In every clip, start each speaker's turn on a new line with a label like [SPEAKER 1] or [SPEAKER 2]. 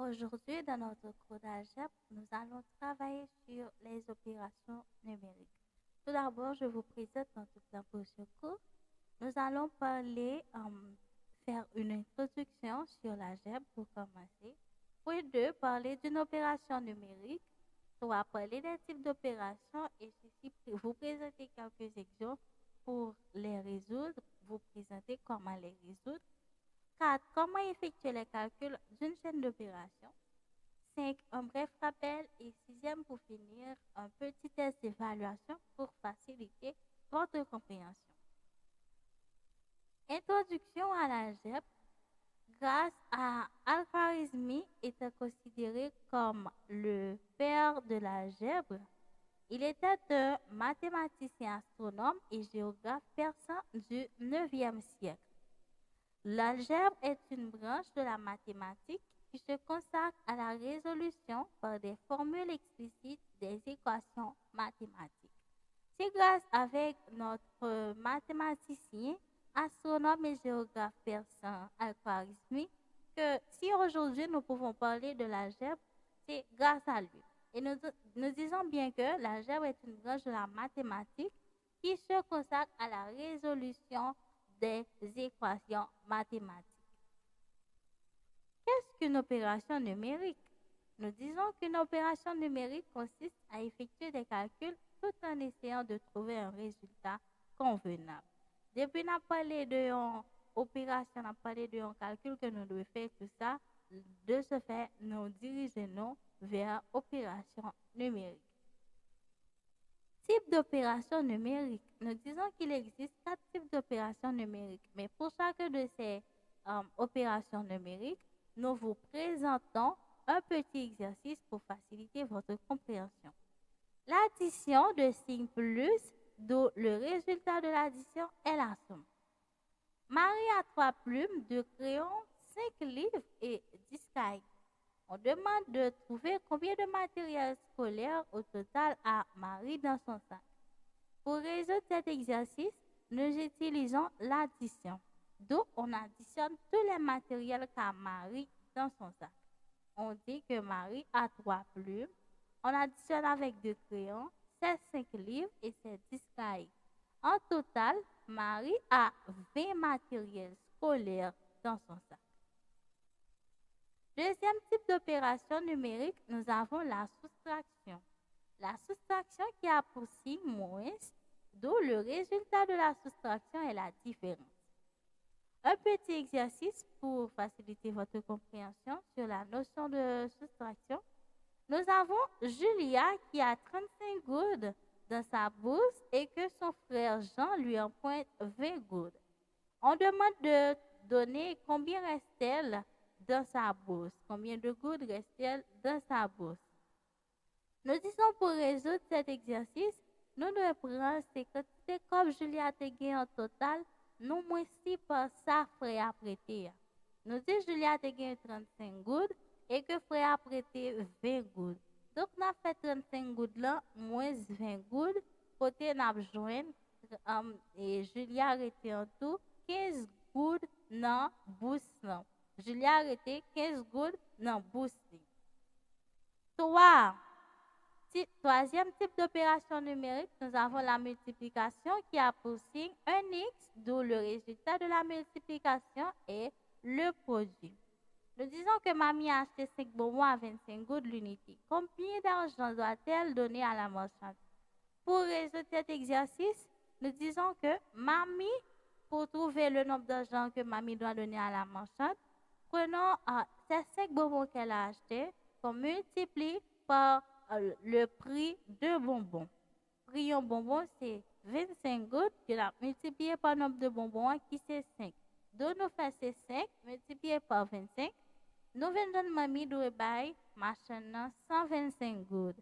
[SPEAKER 1] Aujourd'hui, dans notre cours d'algèbre, nous allons travailler sur les opérations numériques. Tout d'abord, je vous présente notre plan pour ce cours. Nous allons faire une introduction sur l'algèbre pour commencer. Puis deux, parler d'une opération numérique. Trois, parler des types d'opérations et ceci vous présenter quelques exemples pour les résoudre, vous présenter comment les résoudre. 4. Comment effectuer les calculs d'une chaîne d'opérations. 5. Un bref rappel. Et sixième, pour finir, un petit test d'évaluation pour faciliter votre compréhension. Introduction à l'algèbre. Grâce à Al-Khwarizmi était considéré comme le père de l'algèbre. Il était un mathématicien astronome et géographe persan du 9e siècle. L'algèbre est une branche de la mathématique qui se consacre à la résolution par des formules explicites des équations mathématiques. C'est grâce avec notre mathématicien, astronome et géographe persan Al-Khwarizmi que si aujourd'hui nous pouvons parler de l'algèbre, c'est grâce à lui. Et nous disons bien que l'algèbre est une branche de la mathématique qui se consacre à la résolution des équations mathématiques. Qu'est-ce qu'une opération numérique? Nous disons qu'une opération numérique consiste à effectuer des calculs tout en essayant de trouver un résultat convenable. Depuis qu'on a parlé d'une opération, on a parlé d'un calcul que nous devons faire, tout ça, de ce fait, nous dirigeons vers opération numérique. Type d'opération numérique. Nous disons qu'il existe 4 types d'opérations numériques, mais pour chacune de ces opérations numériques, nous vous présentons un petit exercice pour faciliter votre compréhension. L'addition de signes plus, dont le résultat de l'addition est la somme. Marie a 3 plumes, 2 crayons, 5 livres et 10 cahiers. On demande de trouver combien de matériel scolaire au total a Marie dans son sac. Pour résoudre cet exercice, nous utilisons l'addition. Donc, on additionne tous les matériels qu'a Marie dans son sac. On dit que Marie a 3 plumes. On additionne avec 2 crayons, c'est 5 livres et c'est 10 cahiers. En total, Marie a 20 matériels scolaires dans son sac. Deuxième type d'opération numérique, nous avons la soustraction. La soustraction qui a pour signe moins, d'où le résultat de la soustraction est la différence. Un petit exercice pour faciliter votre compréhension sur la notion de soustraction. Nous avons Julia qui a 35 gouttes dans sa bourse et que son frère Jean lui emprunte 20 gouttes. On demande de donner combien reste-t-elle dans sa bourse. Combien de gouttes reste-t-il dans sa bourse? Nous disons pour résoudre cet exercice, nous devons prendre ces quantités comme Julia a gagné en total, nous moins 6 par sa frère a prêté. Nous disons Julia a gagné 35 gouttes et que frère a prêté 20 gouttes. Donc, nous avons fait 35 gouttes là, moins 20 gouttes, côté nous avons joint, et Julia a été en tout 15 gouttes dans bourse. Julia a arrêté 15 gouttes dans bourse. 3. Troisième type d'opération numérique, nous avons la multiplication qui a pour signe un X, d'où le résultat de la multiplication est le produit. Nous disons que mamie a acheté 5 bonbons à 25 gouttes l'unité. Combien d'argent doit-elle donner à la marchande? Pour résoudre cet exercice, nous disons que mamie, pour trouver le nombre d'argent que mamie doit donner à la marchande, prenons ces 5 bonbons qu'elle a achetés, qu'on multiplie par le prix de bonbons. Prix de bonbon, c'est 25 gouttes, que la multiplié par le nombre de bonbons qui c'est 5. Donc, nous faisons 5 multiplié par 25. Nous venons mamie doit bailler marchand 125 gouttes.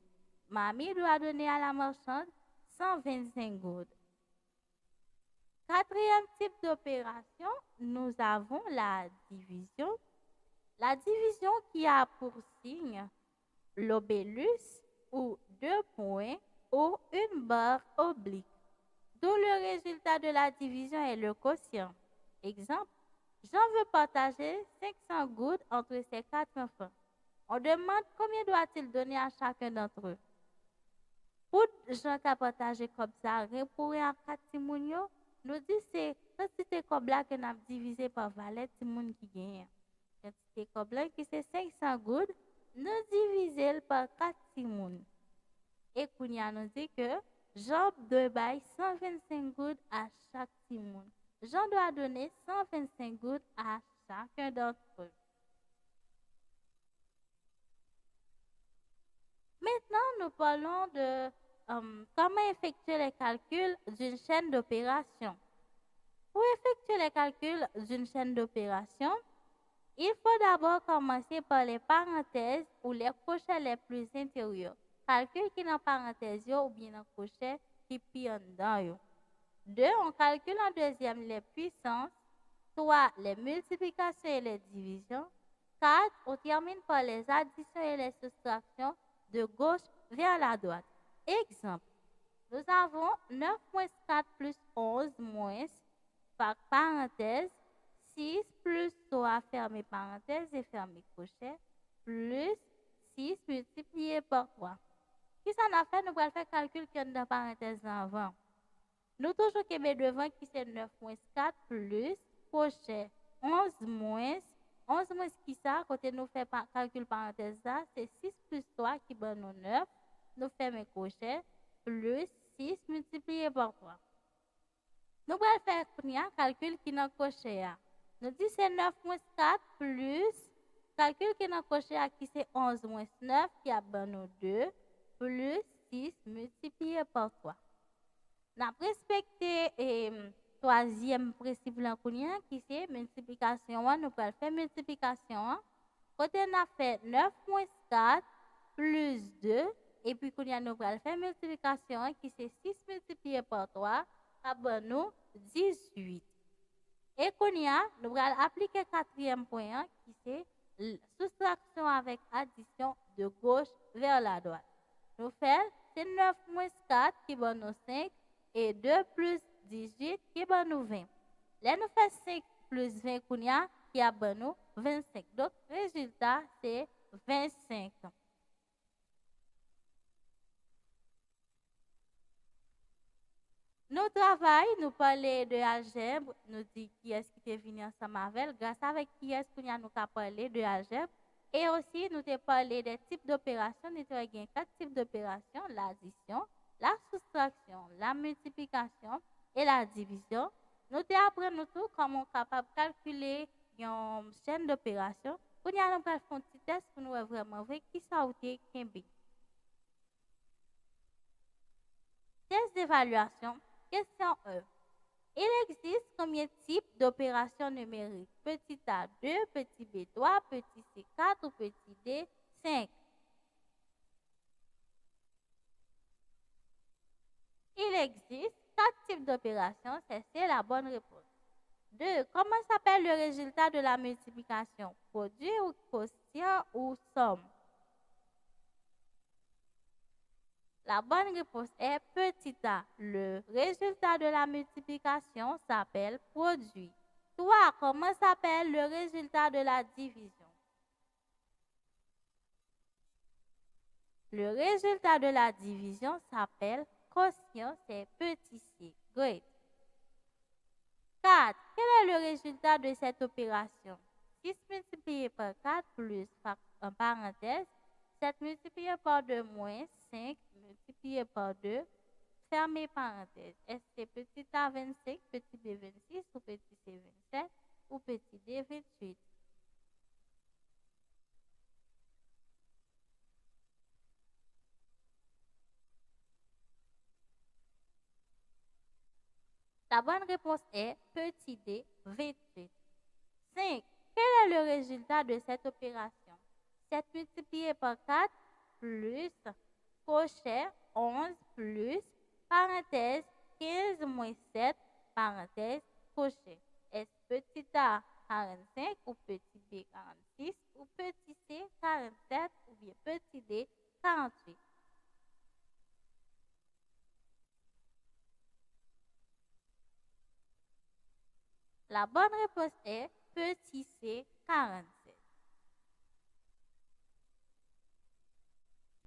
[SPEAKER 1] Mamie doit donner à la marchande 125 gouttes. Quatrième type d'opération, nous avons la division. La division qui a pour signe l'obélus ou 2 points ou une barre oblique. D'où le résultat de la division est le quotient. Exemple, Jean veut partager 500 gouttes entre ses 4 enfants. On demande combien doit-il donner à chacun d'entre eux. Pour gens qui partagé comme ça, pour à 4 timoun nous dit c'est quantité comme là que n'a divisé par valet timoun qui gagne. Quantité comme là qui c'est 500 gouttes, nous divisé par 4 timoun. Et Kounia nous dit que Jean doit bailler 125 gouttes à chaque timoun. Jean doit donner 125 gouttes à chacun d'entre eux. Maintenant, nous parlons de comment effectuer les calculs d'une chaîne d'opération. Pour effectuer les calculs d'une chaîne d'opération, il faut d'abord commencer par les parenthèses ou les crochets les plus intérieurs. Calcul qui dans parenthèse ou bien dans crochet qui puis en dedans. 2. On calcule en deuxième les puissances. 3. Les multiplications et les divisions. 4. On termine par les additions et les soustractions de gauche vers la droite. Exemple, nous avons 9 moins 4 plus 11 moins, par parenthèse, 6 plus 3 fermé parenthèse et fermé crochet, plus 6 multiplié par 3. Qui ça n'a fait? Nous allons faire calcul qui est dans parenthèse avant. Nous toujours qui est devant qui c'est 9 moins 4 plus crochet 11 moins 11 moins qui ça, côté nous fait calcul parenthèse là, c'est 6 plus 3 qui donne nous 9, nous fermons crochet, plus 6 multiplié par 3. Nous allons faire un calcul qui est dans crochet. Nous disons c'est 9 moins 4 plus, calcul qui est dans crochet qui c'est 11 moins 9 qui a donné nous 2, plus 6 multiplié par 3. Nous avons respecté le troisième principe qui c'est multiplication. Nous allons faire multiplication. Côté nous avons fait 9 moins 4 plus 2. Et puis nous allons faire multiplication qui c'est 6 multiplié par 3. À nous 18. Et nous allons appliquer le quatrième point qui c'est soustraction avec addition de gauche vers la droite. Nous faisons c'est 9 moins 4 qui donne nous 5. Et 2 plus 18 qui va nous 20. Là, nous faisons 5 plus 20 qui a nous 25. Donc, le résultat, c'est 25. Nous travaillons, nous parlons de algèbre, nous disons qui est-ce qui est venu ensemble avec, grâce avec qui est-ce qu'on a nous parlé de algèbre. Et aussi, nous avons parlé des types d'opérations. Nous avons 4 types d'opérations, l'addition, la soustraction, la multiplication et la division. Nous apprenons tout comment on est capable de calculer une chaîne d'opération. Nous allons faire un petit test pour nous vraiment voir qui ça a été Kembe. Test d'évaluation. Question 1. Il existe combien de types d'opérations numériques? Petit a 2, petit b 3, petit c 4 ou petit d 5? Il existe 4 types d'opérations, c'est la bonne réponse. 2. Comment s'appelle le résultat de la multiplication? Produit ou quotient ou somme? La bonne réponse est petit a. Le résultat de la multiplication s'appelle produit. 3. Comment s'appelle le résultat de la division? Le résultat de la division s'appelle quotient, c'est petit c. Great. 4. Quel est le résultat de cette opération? 6 multiplié par 4 plus, en parenthèse, 7 multiplié par 2 moins 5 multiplié par 2, fermé parenthèse. Est-ce que petit a 25, petit b 26 ou petit c 27 ou petit d 28? La bonne réponse est petit d 28. 5. Quel est le résultat de cette opération? 7 multiplié par 4 plus crochet 11 plus parenthèse 15 moins 7 parenthèse crochet. Est-ce petit a 45 ou petit b 46 ou petit c 47 ou bien petit d 48? La bonne réponse est petit c 47.